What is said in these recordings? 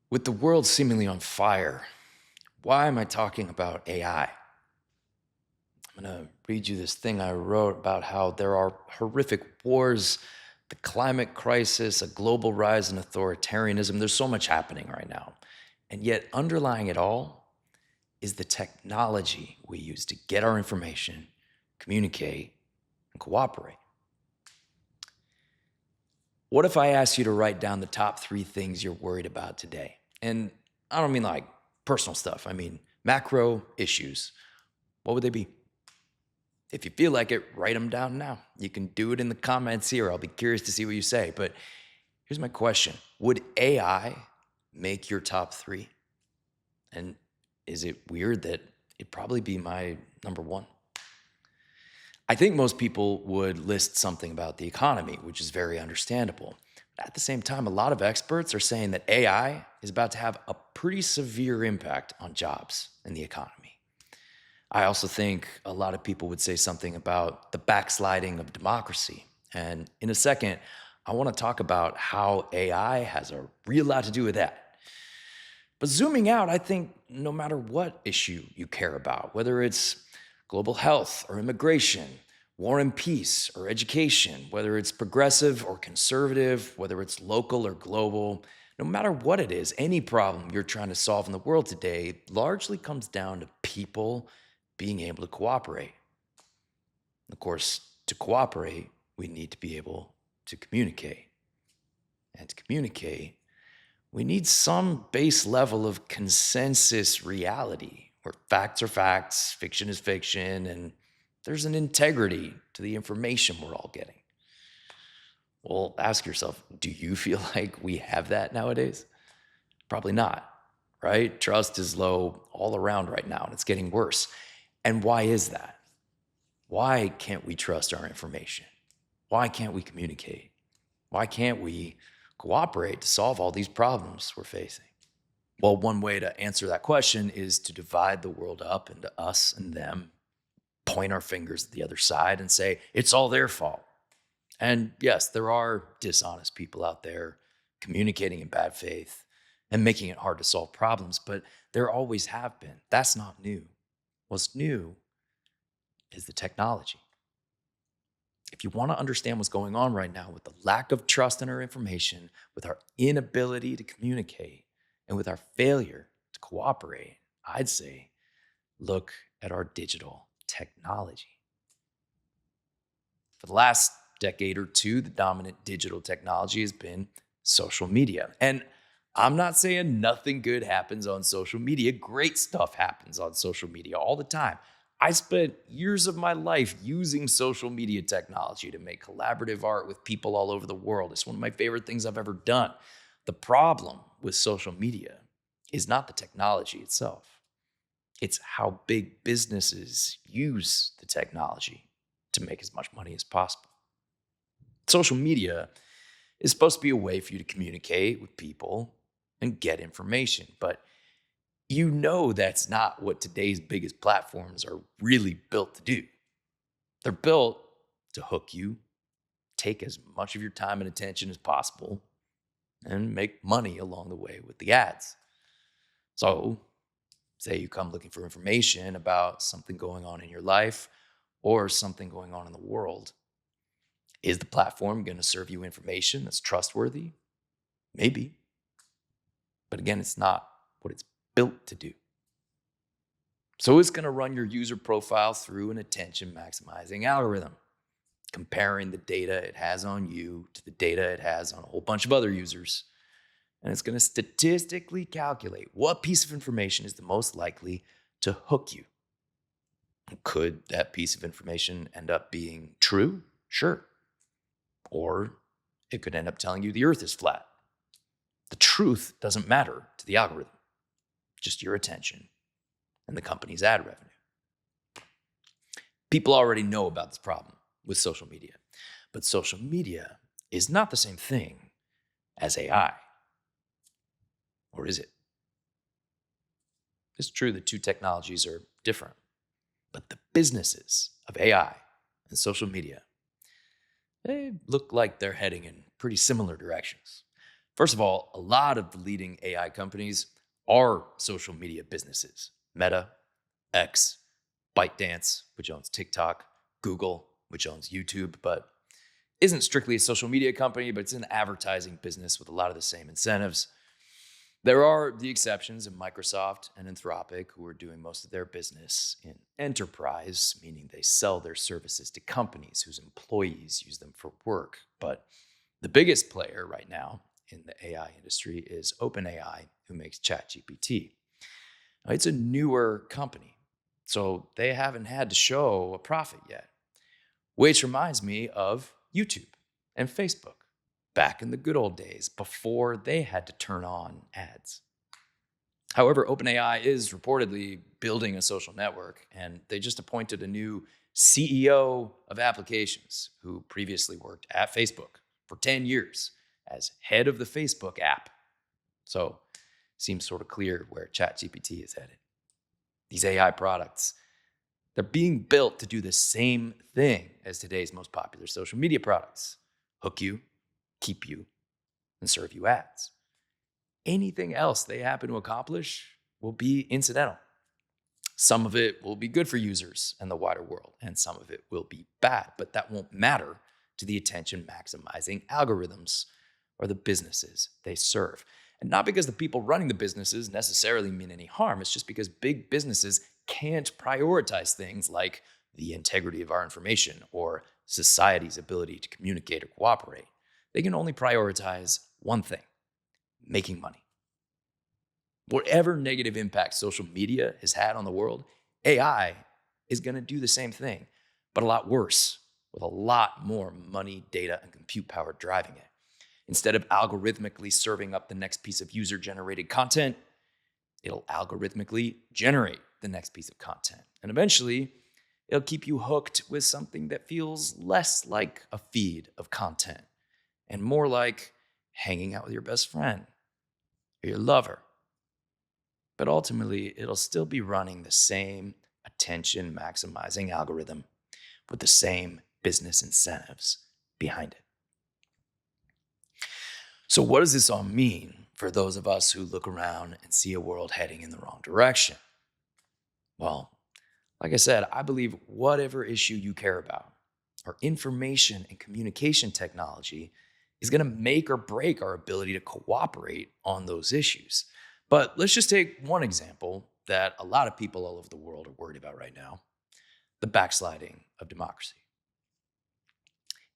With the world seemingly on fire, why am I talking about AI? I'm going to read you this thing I wrote about how there are horrific wars, the climate crisis, a global rise in authoritarianism. There's so much happening right now. And yet, underlying it all is the technology we use to get our information, communicate, and cooperate. What if I asked you to write down the top three things you're worried about today? And I don't mean like personal stuff, I mean macro issues. What would they be? If you feel like it, write them down now. You can do it in the comments here. I'll be curious to see what you say. But here's my question: would AI make your top three? And is it weird that it'd probably be my number one? I think most people would list something about the economy, which is very understandable. At the same time, a lot of experts are saying that AI is about to have a pretty severe impact on jobs and the economy. I also think a lot of people would say something about the backsliding of democracy. And in a second, I want to talk about how AI has a real lot to do with that. But zooming out, I think no matter what issue you care about, whether it's global health or immigration, war and peace or education, whether it's progressive or conservative, whether it's local or global, no matter what it is, any problem you're trying to solve in the world today largely comes down to people being able to cooperate. Of course, to cooperate, we need to be able to communicate. And to communicate, we need some base level of consensus reality where facts are facts, fiction is fiction, and there's an integrity to the information we're all getting. Well, ask yourself, do you feel like we have that nowadays? Probably not, right? Trust is low all around right now, and it's getting worse. And why is that? Why can't we trust our information? Why can't we communicate? Why can't we cooperate to solve all these problems we're facing? Well, one way to answer that question is to divide the world up into us and them, point our fingers at the other side and say, it's all their fault. And yes, there are dishonest people out there communicating in bad faith and making it hard to solve problems, but there always have been. That's not new. What's new is the technology. If you want to understand what's going on right now with the lack of trust in our information, with our inability to communicate, and with our failure to cooperate, I'd say look at our digital technology. For the last decade or two, the dominant digital technology has been social media. And I'm not saying nothing good happens on social media. Great stuff happens on social media all the time. I spent years of my life using social media technology to make collaborative art with people all over the world. It's one of my favorite things I've ever done. The problem with social media is not the technology itself, it's how big businesses use the technology to make as much money as possible. Social media is supposed to be a way for you to communicate with people and get information, but you know that's not what today's biggest platforms are really built to do. They're built to hook you, take as much of your time and attention as possible, and make money along the way with the ads. So, say you come looking for information about something going on in your life or something going on in the world. Is the platform going to serve you information that's trustworthy? Maybe. But again, it's not what it's built to do. So it's going to run your user profile through an attention maximizing algorithm, comparing the data it has on you to the data it has on a whole bunch of other users. And it's going to statistically calculate what piece of information is the most likely to hook you. Could that piece of information end up being true? Sure. Or it could end up telling you the earth is flat. The truth doesn't matter to the algorithm, just your attention and the company's ad revenue. People already know about this problem with social media, but social media is not the same thing as AI. Or is it? It's true that two technologies are different, but the businesses of AI and social media, they look like they're heading in pretty similar directions. First of all, a lot of the leading AI companies are social media businesses. Meta, X, ByteDance, which owns TikTok, Google, which owns YouTube, but isn't strictly a social media company, but it's an advertising business with a lot of the same incentives. There are the exceptions of Microsoft and Anthropic, who are doing most of their business in enterprise, meaning they sell their services to companies whose employees use them for work. But the biggest player right now in the AI industry is OpenAI, who makes ChatGPT. Now, it's a newer company, so they haven't had to show a profit yet, which reminds me of YouTube and Facebook back in the good old days before they had to turn on ads. However, OpenAI is reportedly building a social network, and they just appointed a new CEO of applications who previously worked at Facebook for 10 years as head of the Facebook app. So, seems sort of clear where ChatGPT is headed. These AI products, they're being built to do the same thing as today's most popular social media products: hook you, keep you, and serve you ads. Anything else they happen to accomplish will be incidental. Some of it will be good for users and the wider world, and some of it will be bad, but that won't matter to the attention maximizing algorithms or the businesses they serve. And not because the people running the businesses necessarily mean any harm, it's just because big businesses can't prioritize things like the integrity of our information or society's ability to communicate or cooperate. They can only prioritize one thing: making money. Whatever negative impact social media has had on the world, AI is going to do the same thing, but a lot worse, with a lot more money, data, and compute power driving it. Instead of algorithmically serving up the next piece of user-generated content, it'll algorithmically generate the next piece of content. And eventually, it'll keep you hooked with something that feels less like a feed of content and more like hanging out with your best friend or your lover. But ultimately, it'll still be running the same attention maximizing algorithm with the same business incentives behind it. So, what does this all mean for those of us who look around and see a world heading in the wrong direction? Well, like I said, I believe whatever issue you care about, our information and communication technology is going to make or break our ability to cooperate on those issues. But let's just take one example that a lot of people all over the world are worried about right now: the backsliding of democracy.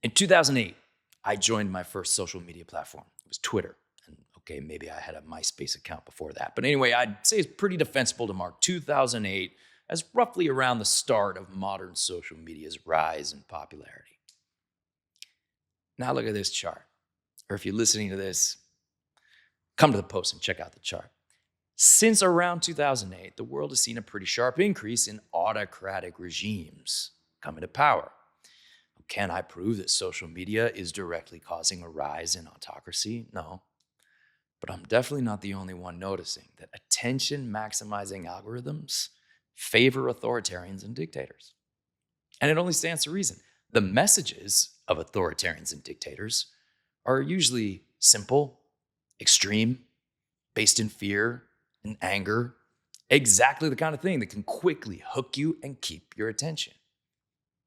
In 2008, I joined my first social media platform. It was Twitter. And okay, maybe I had a MySpace account before that. But anyway, I'd say it's pretty defensible to mark 2008 as roughly around the start of modern social media's rise in popularity. Now look at this chart. Or if you're listening to this, come to the post and check out the chart. Since around 2008, the world has seen a pretty sharp increase in autocratic regimes coming to power. Can I prove that social media is directly causing a rise in autocracy? No. But I'm definitely not the only one noticing that attention maximizing algorithms favor authoritarians and dictators. And it only stands to reason. The messages of authoritarians and dictators are usually simple, extreme, based in fear and anger, exactly the kind of thing that can quickly hook you and keep your attention.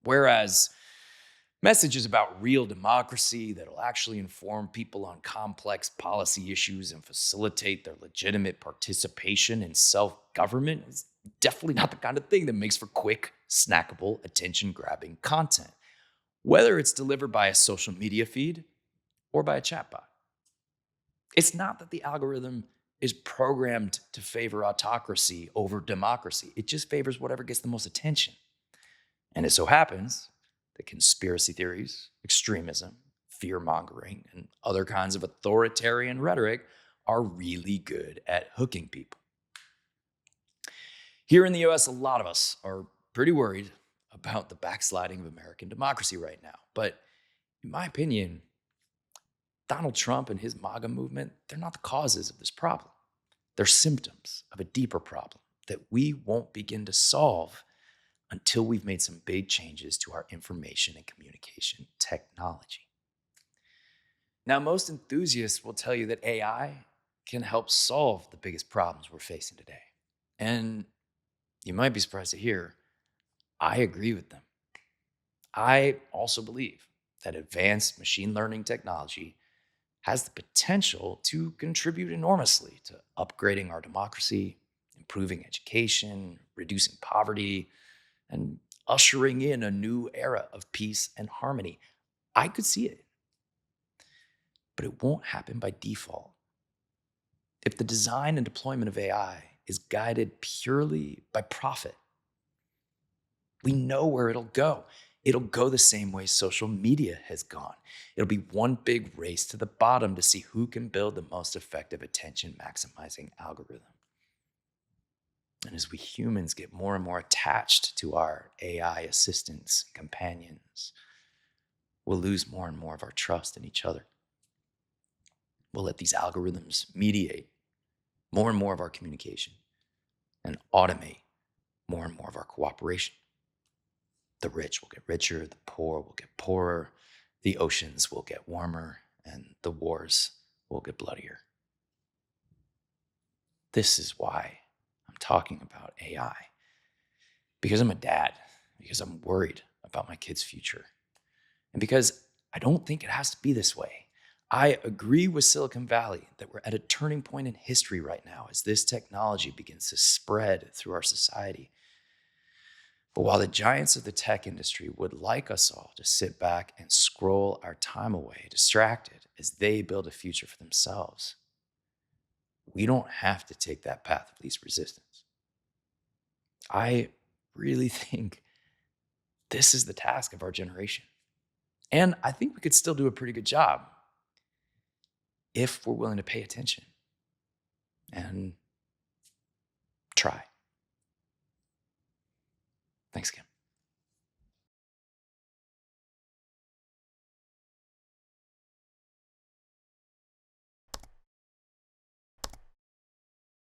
Whereas messages about real democracy that'll actually inform people on complex policy issues and facilitate their legitimate participation in self-government is definitely not the kind of thing that makes for quick, snackable, attention-grabbing content, whether it's delivered by a social media feed or by a chatbot. It's not that the algorithm is programmed to favor autocracy over democracy. It just favors whatever gets the most attention. And it so happens that conspiracy theories, extremism, fear-mongering, and other kinds of authoritarian rhetoric are really good at hooking people. Here in the US, a lot of us are pretty worried about the backsliding of American democracy right now. But in my opinion, Donald Trump and his MAGA movement, they're not the causes of this problem. They're symptoms of a deeper problem that we won't begin to solve until we've made some big changes to our information and communication technology. Now, most enthusiasts will tell you that AI can help solve the biggest problems we're facing today. And you might be surprised to hear, I agree with them. I also believe that advanced machine learning technology has the potential to contribute enormously to upgrading our democracy, improving education, reducing poverty, and ushering in a new era of peace and harmony. I could see it, but it won't happen by default. If the design and deployment of AI is guided purely by profit, we know where it'll go. It'll go the same way social media has gone. It'll be one big race to the bottom to see who can build the most effective attention maximizing algorithm. And as we humans get more and more attached to our AI assistants and companions, we'll lose more and more of our trust in each other. We'll let these algorithms mediate more and more of our communication and automate more and more of our cooperation. The rich will get richer, the poor will get poorer, the oceans will get warmer, and the wars will get bloodier. This is why I'm talking about AI. Because I'm a dad, because I'm worried about my kids' future, and because I don't think it has to be this way. I agree with Silicon Valley that we're at a turning point in history right now as this technology begins to spread through our society. But while the giants of the tech industry would like us all to sit back and scroll our time away, distracted as they build a future for themselves, we don't have to take that path of least resistance. I really think this is the task of our generation. And I think we could still do a pretty good job if we're willing to pay attention and try. Thanks again.